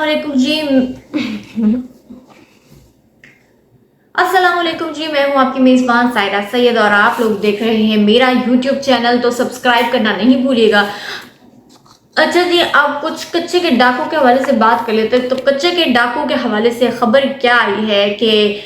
अस्सलाम वालेकुम जी। मैं हूं आपकी मेज़बान सायरा सैयद और आप लोग देख रहे हैं मेरा यूट्यूब चैनल, तो सब्सक्राइब करना नहीं भूलिएगा। अच्छा जी, आप कुछ कच्चे के डाकू के हवाले से बात कर लेते हैं। तो कच्चे के डाकू के हवाले से खबर क्या आई है कि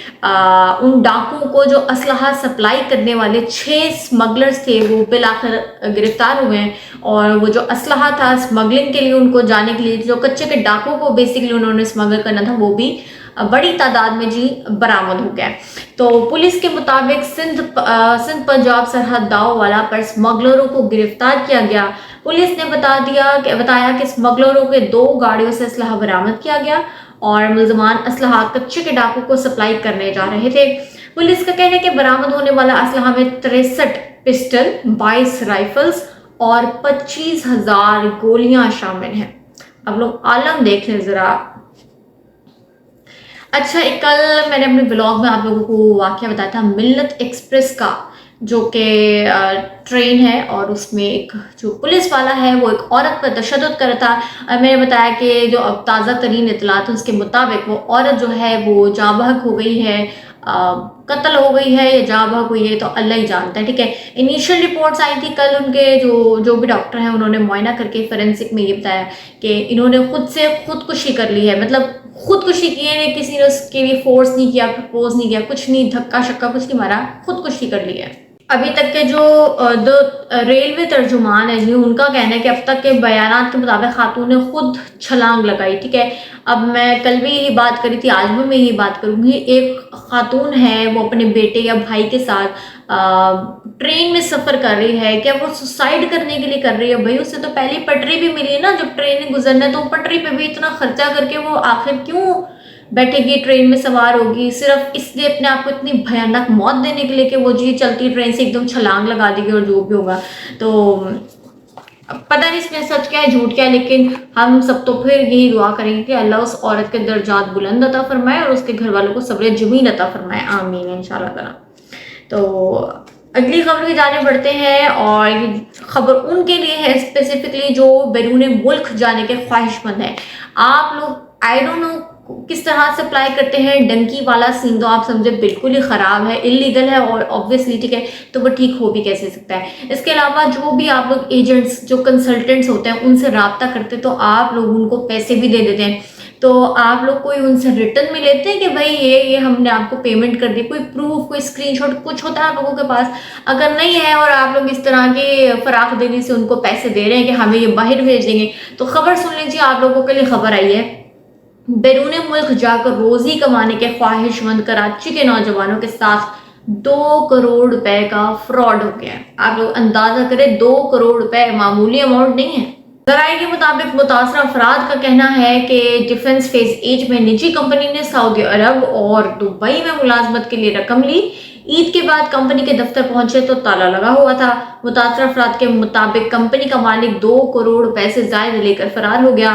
उन डाकुओं को जो असलहा सप्लाई करने वाले 6 स्मगलर्स थे वो बिलाखिर गिरफ्तार हुए हैं। और वो जो असलहा था स्मगलिंग के लिए, उनको जाने के लिए, जो कच्चे के डाकुओं को बेसिकली उन्होंने स्मगल करना था, वो भी बड़ी तादाद में जी बरामद हो गया। तो पुलिस के मुताबिक सिंध पंजाब सरहद दाववाला पर स्मगलरों को गिरफ्तार किया गया। पुलिस ने बताया कि स्मगलरों के 2 गाड़ियों से असलहा बरामद किया गया और मुल्ज़मान असलहा कच्चे के डाकू को सप्लाई करने जा रहे थे। पुलिस का कहना है कि बरामद होने वाला असलहा में 63 पिस्टल, 22 राइफल्स और 25,000 गोलियां शामिल हैं। अब लोग आलम देख लें जरा। अच्छा, एक कल मैंने अपने ब्लॉग में आप लोगों को वाकया बताया था मिल्लत एक्सप्रेस का, जो कि ट्रेन है और उसमें एक जो पुलिस वाला है वो एक औरत पर तशद्दुद कर रहा था। मैंने बताया कि जो अब ताज़ा तरीन इतलात है उसके मुताबिक वो औरत जो है वो जाँ बहक हो गई है, कत्ल हो गई है या जाँ बहक हुई है तो अल्लाह ही जानता है। ठीक है, इनिशियल रिपोर्ट्स आई थी कल, उनके जो भी डॉक्टर हैं उन्होंने मुआयना करके फोरेंसिक में ये बताया कि इन्होंने खुद से खुदकुशी कर ली है। मतलब खुदकुशी की है, किसी ने उसके लिए फोर्स नहीं किया, प्रपोज नहीं किया, कुछ नहीं, धक्का शक्का कुछ नहीं मारा, खुदकुशी कर ली है। अभी तक के जो 2 रेलवे तर्जुमान है जी, उनका कहना है कि अब तक के बयानात के मुताबिक खातून ने खुद छलांग लगाई। ठीक है, अब मैं कल भी यही बात करी थी, आज भी मैं यही बात करूंगी। एक खातून है वो अपने बेटे या भाई के साथ ट्रेन में सफ़र कर रही है। क्या वो सुसाइड करने के लिए कर रही है? भाई उसे तो पहली पटरी भी मिली है ना, जब ट्रेन गुजरना है तो पटरी पे भी इतना खर्चा करके वो आखिर क्यों बैठेगी, ट्रेन में सवार होगी? सिर्फ इसलिए अपने आप को इतनी भयानक मौत देने के लिए कि वो जी चलती ट्रेन से एकदम छलांग लगा देगी और जो भी होगा। तो पता नहीं इसमें सच क्या है झूठ क्या है, लेकिन हम सब तो फिर यही दुआ करेंगे कि अल्लाह उस औरत के दर्जात बुलंद अता फरमाए और उसके घर वालों को सब्र जमीन अता फरमाए, आमीन इंशाल्लाह ताला। तो अगली खबर की जाने बढ़ते हैं और ये खबर उनके लिए है स्पेसिफिकली जो बैरून मुल्क जाने के ख्वाहिशमंद है। आप लोग आई डोंट नो किस तरह से अप्लाई करते हैं, डंकी वाला सीन तो आप समझे बिल्कुल ही ख़राब है, इलीगल है और ऑब्वियसली। ठीक है, तो वो ठीक हो भी कैसे सकता है? इसके अलावा जो भी आप लोग एजेंट्स, जो कंसल्टेंट्स होते हैं उनसे रब्ता करते तो आप लोग उनको पैसे भी दे देते हैं। तो आप लोग कोई उनसे रिटर्न में लेते हैं कि भाई ये हमने आपको पेमेंट कर दी? कोई प्रूफ, कोई स्क्रीनशॉट कुछ होता है आप लोगों के पास? अगर नहीं है और आप लोग इस तरह के फराख देने से उनको पैसे दे रहे हैं कि हमें ये बाहर भेज देंगे, तो खबर सुन लीजिए। आप लोगों के लिए खबर आई है, बैरून मुल्क जाकर रोजी कमाने के ख्वाहिशमंद कराची के नौजवानों के साथ 2 करोड़ रुपए का फ्रॉड हो गया। आप लोग अंदाजा करें, 2 करोड़ रुपए मामूली अमाउंट नहीं है। जराये के मुताबिक मुतासरा अफराद का कहना है कि डिफेंस फेज 8 में निजी कंपनी ने सऊदी अरब और दुबई में मुलाजमत के लिए रकम ली। ईद के बाद कंपनी के दफ्तर पहुंचे तो ताला लगा हुआ था। मुतासरा अफराद के मुताबिक कंपनी का मालिक 2 करोड़ रुपए से ज्यादा लेकर फरार हो गया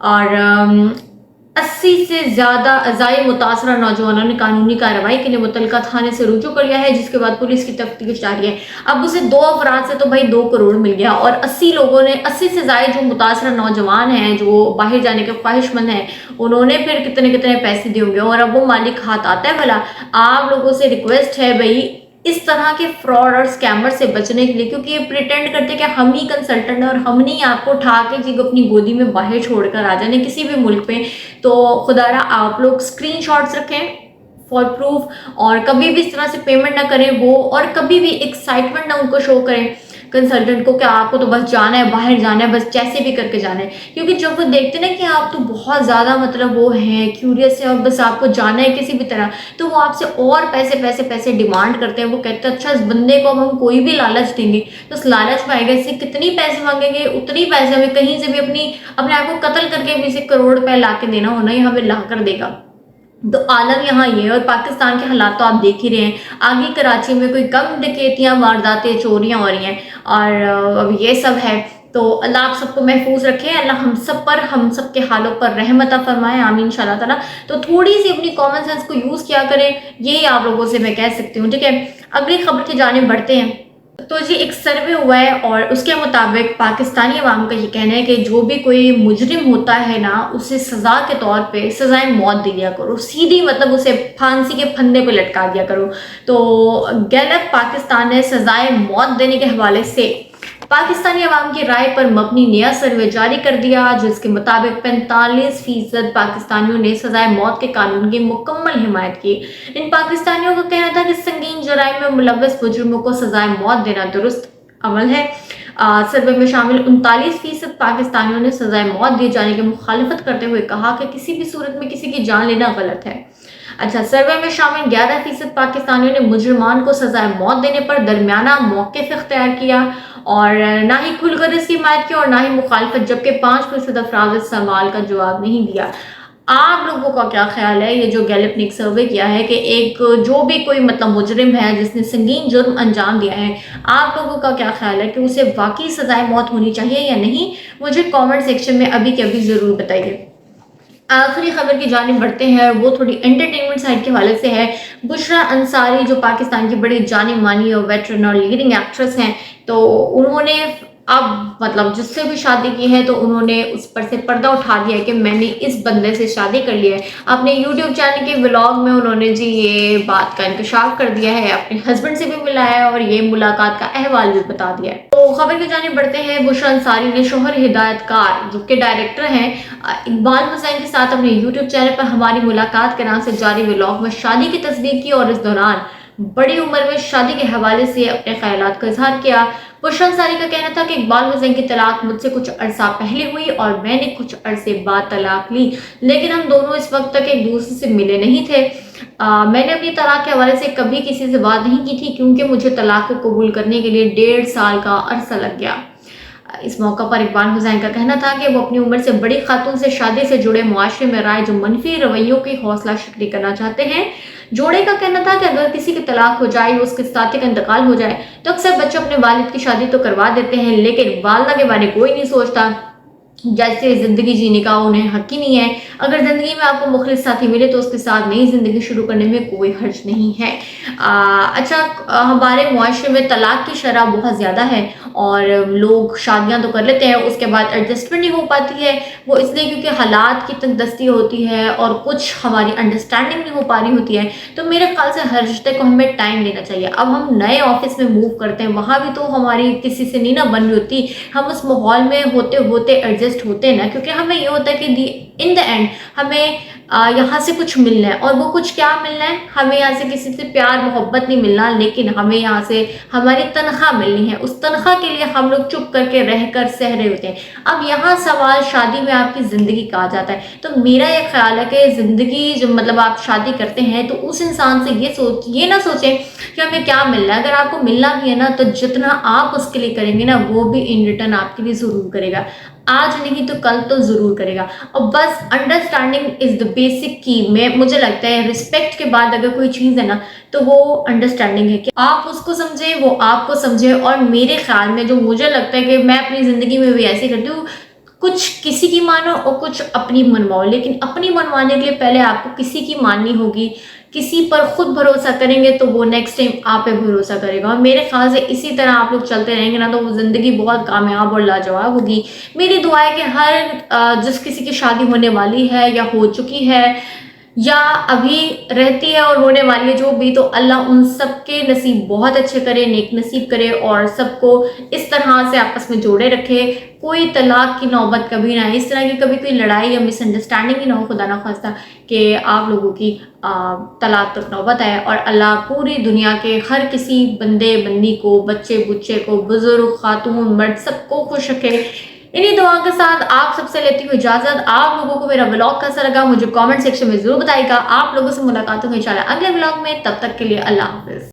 और 80 से ज्यादा अजाई मुतासरा नौजवानों ने कानूनी कार्रवाई के लिए मुतलका थाने से रुजू कर लिया है, जिसके बाद पुलिस की तफ्तीश जारी है। अब उसे 2 अफराद से तो भाई 2 करोड़ मिल गया और 80 लोगों ने, 80 से ज्यादा जो मुतासरा नौजवान हैं जो बाहर जाने के ख्वाहिशमंद हैं, उन्होंने फिर कितने कितने पैसे दिए होंगे और अब वो मालिक हाथ आता है। भला आप लोगों से रिक्वेस्ट है भाई इस तरह के फ्रॉड और स्कैमर से बचने के लिए, क्योंकि ये प्रिटेंड करते हैं कि हम ही कंसल्टेंट हैं और हमने ही आपको उठा के जी अपनी गोदी में बाहर छोड़कर आ जाने किसी भी मुल्क पे। तो खुदारा आप लोग स्क्रीनशॉट्स रखें फॉर प्रूफ और कभी भी इस तरह से पेमेंट ना करें वो, और कभी भी एक्साइटमेंट ना उनको शो करें कंसल्टेंट को कि आपको तो बस जाना है, बाहर जाना है, बस जैसे भी करके जाना है। क्योंकि जब वो देखते ना कि आप तो बहुत ज़्यादा मतलब वो हैं क्यूरियस है और बस आपको जाना है किसी भी तरह, तो वो आपसे और पैसे पैसे पैसे डिमांड करते हैं। वो कहते हैं अच्छा इस बंदे को अब हम कोई भी लालच देंगे, तो उस लालच में आएगा, इससे कितनी पैसे मांगेंगे उतनी पैसे हमें कहीं से भी अपने आप को कत्ल करके भी इसे करोड़ रुपए ला के देना होना, ये हमें ला कर देगा। तो आलम यहाँ ये और पाकिस्तान के हालात तो आप देख ही रहे हैं। आगे कराची में कोई कम डकैतियाँ, वारदातें, चोरियाँ हो रही हैं और अब ये सब है। तो अल्लाह आप सबको महफूज रखे, अल्लाह हम सब पर, हम सब के हालों पर रहमत फरमाए, आमीन इंशाल्लाह ताला। तो थोड़ी सी अपनी कॉमन सेंस को यूज़ किया करें, यही आप लोगों से मैं कह सकती हूँ। ठीक है, अगली खबर की जाने बढ़ते हैं। تو جی ایک سروے ہوا ہے اور اس کے مطابق پاکستانی عوام کا یہ کہنا ہے کہ جو بھی کوئی مجرم ہوتا ہے نا اسے سزا کے طور پہ سزائے موت دے دیا کرو، سیدھی مطلب اسے پھانسی کے پھندے پہ لٹکا دیا کرو۔ تو گیلپ پاکستان نے سزائے موت دینے کے حوالے سے پاکستانی عوام کی رائے پر مبنی نیا سروے جاری کر دیا، جس کے مطابق 45% پاکستانیوں نے سزائے موت کے قانون کی مکمل حمایت کی۔ ان پاکستانیوں کا کہنا تھا کہ سنگین جرائم میں ملوث مجرموں کو سزائے موت دینا درست عمل ہے۔ سروے میں شامل 39% پاکستانیوں نے سزائے موت دیے جانے کی مخالفت کرتے ہوئے کہا کہ کسی بھی صورت میں کسی کی جان لینا غلط ہے۔ اچھا، سروے میں شامل 11% پاکستانیوں نے مجرمان کو سزائے موت دینے پر درمیانہ موقف اختیار کیا اور نہ ہی کھل کر اس کی حمایت کی اور نہ ہی مخالفت، جبکہ 5% افراد اس سوال کا جواب نہیں دیا۔ آپ لوگوں کا کیا خیال ہے؟ یہ جو گیلپ نے ایک سروے کیا ہے کہ ایک جو بھی کوئی مطلب مجرم ہے جس نے سنگین جرم انجام دیا ہے، آپ لوگوں کا کیا خیال ہے کہ اسے واقعی سزائے موت ہونی چاہیے یا نہیں؟ مجھے کامنٹ سیکشن میں ابھی کے ابھی ضرور بتائیے۔ آخری خبر کی جانب بڑھتے ہیں، وہ تھوڑی انٹرٹینمنٹ سائڈ کے حوالے سے ہے۔ بشریٰ انصاری جو پاکستان کی بڑی جانی مانی اور ویٹرن اور لیڈنگ ایکٹریس ہیں، تو انہوں نے اب مطلب جس سے بھی شادی کی ہے تو انہوں نے اس پر سے پردہ اٹھا دیا ہے کہ میں نے اس بندے سے شادی کر لی ہے۔ اپنے یوٹیوب چینل کے ولاگ میں انہوں نے جی یہ بات کا انکشاف کر دیا ہے، اپنے ہسبینڈ سے بھی ملا ہے اور یہ ملاقات کا احوال بھی بتا دیا ہے۔ تو خبر کی جانب بڑھتے ہیں، بشریٰ انصاری نے شوہر ہدایت کار جو کہ ڈائریکٹر ہیں اقبال حسین کے ساتھ اپنے یوٹیوب چینل پر ہماری ملاقات کے نام سے جاری ولاگ میں شادی کی تصدیق کی اور اس دوران بڑی عمر میں شادی کے حوالے سے اپنے خیالات کا اظہار کیا۔ بشریٰ انصاری کا کہنا تھا کہ اقبال حسین کی طلاق مجھ سے کچھ عرصہ پہلے ہوئی اور میں نے کچھ عرصے بعد طلاق لی، لیکن ہم دونوں اس وقت تک ایک دوسرے سے ملے نہیں تھے۔ میں نے اپنی طلاق کے حوالے سے کبھی کسی سے بات نہیں کی تھی کیونکہ مجھے طلاق کو قبول کرنے کے لیے 1.5 سال کا عرصہ لگ گیا۔ اس موقع پر اقبال حسین کا کہنا تھا کہ وہ اپنی عمر سے بڑی خاتون سے شادی سے جڑے معاشرے میں رائج منفی رویوں کی حوصلہ شکنی کرنا چاہتے ہیں۔ جوڑے کا کہنا تھا کہ اگر کسی کی طلاق ہو جائے یا اس کے ساتھی کا انتقال ہو جائے تو اکثر بچے اپنے والد کی شادی تو کروا دیتے ہیں، لیکن والدہ کے بارے کوئی نہیں سوچتا، جیسے زندگی جینے کا انہیں حق ہی نہیں ہے۔ اگر زندگی میں آپ کو مخلص ساتھی ملے تو اس کے ساتھ نئی زندگی شروع کرنے میں کوئی حرج نہیں ہے۔ اچھا، ہمارے معاشرے میں طلاق کی شرح بہت زیادہ ہے اور لوگ شادیاں تو کر لیتے ہیں، اس کے بعد ایڈجسٹمنٹ نہیں ہو پاتی ہے، وہ اس لیے کیونکہ حالات کی تنگ دستی ہوتی ہے اور کچھ ہماری انڈرسٹینڈنگ نہیں ہو پا رہی ہوتی ہے۔ تو میرے خیال سے ہر رشتے کو ہمیں ٹائم دینا چاہیے۔ اب ہم نئے آفس میں موو کرتے ہیں، وہاں بھی تو ہماری کسی سے نہیں نہ بن رہی ہوتی، ہم اس ماحول میں ہوتے ہوتے ایڈجسٹ ہوتے ہیں نا، کیونکہ ہمیں یہ ہوتا ہے کہ ان دا اینڈ ہمیں یہاں سے کچھ ملنا ہے، اور وہ کچھ کیا ملنا ہے؟ ہمیں یہاں سے کسی سے پیار محبت نہیں ملنا، لیکن ہمیں یہاں سے ہماری تنخواہ ملنی ہے۔ اس تنخواہ کے لیے ہم لوگ چپ کر کے رہ کر سہ رہے ہوتے ہیں۔ اب یہاں سوال شادی میں آپ کی زندگی کا آ جاتا ہے۔ تو میرا یہ خیال ہے کہ زندگی جو مطلب آپ شادی کرتے ہیں تو اس انسان سے یہ نہ سوچیں کہ ہمیں کیا ملنا ہے۔ اگر آپ کو ملنا بھی ہے نا تو جتنا آپ اس کے لیے کریں گے نا وہ بھی ان ریٹرن آپ کے لیے ضرور کرے گا، آج نہیں تو کل تو ضرور کرے گا۔ اور بس انڈرسٹینڈنگ از دا بیسک کی۔ مجھے لگتا ہے رسپیکٹ کے بعد اگر کوئی چیز ہے نا تو وہ انڈرسٹینڈنگ ہے کہ آپ اس کو سمجھیں، وہ آپ کو سمجھے۔ اور میرے خیال میں جو مجھے لگتا ہے کہ میں اپنی زندگی میں بھی ایسے کرتی ہوں، کچھ کسی کی مانو اور کچھ اپنی منواؤ، لیکن اپنی منوانے کے لیے پہلے آپ کو کسی کی ماننی ہوگی۔ کسی پر خود بھروسہ کریں گے تو وہ نیکسٹ ٹائم آپ پہ بھروسہ کرے گا، اور میرے خیال سے اسی طرح آپ لوگ چلتے رہیں گے نا تو وہ زندگی بہت کامیاب اور لاجواب ہوگی۔ میری دعا ہے کہ ہر جس کسی کی شادی ہونے والی ہے یا ہو چکی ہے یا ابھی رہتی ہے اور ہونے والی ہے جو بھی، تو اللہ ان سب کے نصیب بہت اچھے کرے، نیک نصیب کرے اور سب کو اس طرح سے آپس میں جوڑے رکھے۔ کوئی طلاق کی نوبت کبھی نہ آئے، اس طرح کی کبھی کوئی لڑائی یا مس انڈرسٹینڈنگ ہی نہ ہو، خدا نہ خواستہ کہ آپ لوگوں کی طلاق تک نوبت آئے، اور اللہ پوری دنیا کے ہر کسی بندے بندی کو، بچے بچے کو، بزرگ خاتون مرد سب کو خوش رکھے۔ انہی دعاؤں کے ساتھ آپ سب سے لیتی ہوں اجازت۔ آپ لوگوں کو میرا ولاگ کیسا لگا مجھے کامنٹ سیکشن میں ضرور بتائیے گا۔ آپ لوگوں سے ملاقات ہوگی انشاءاللہ اگلے ولاگ میں، تب تک کے لیے اللہ حافظ۔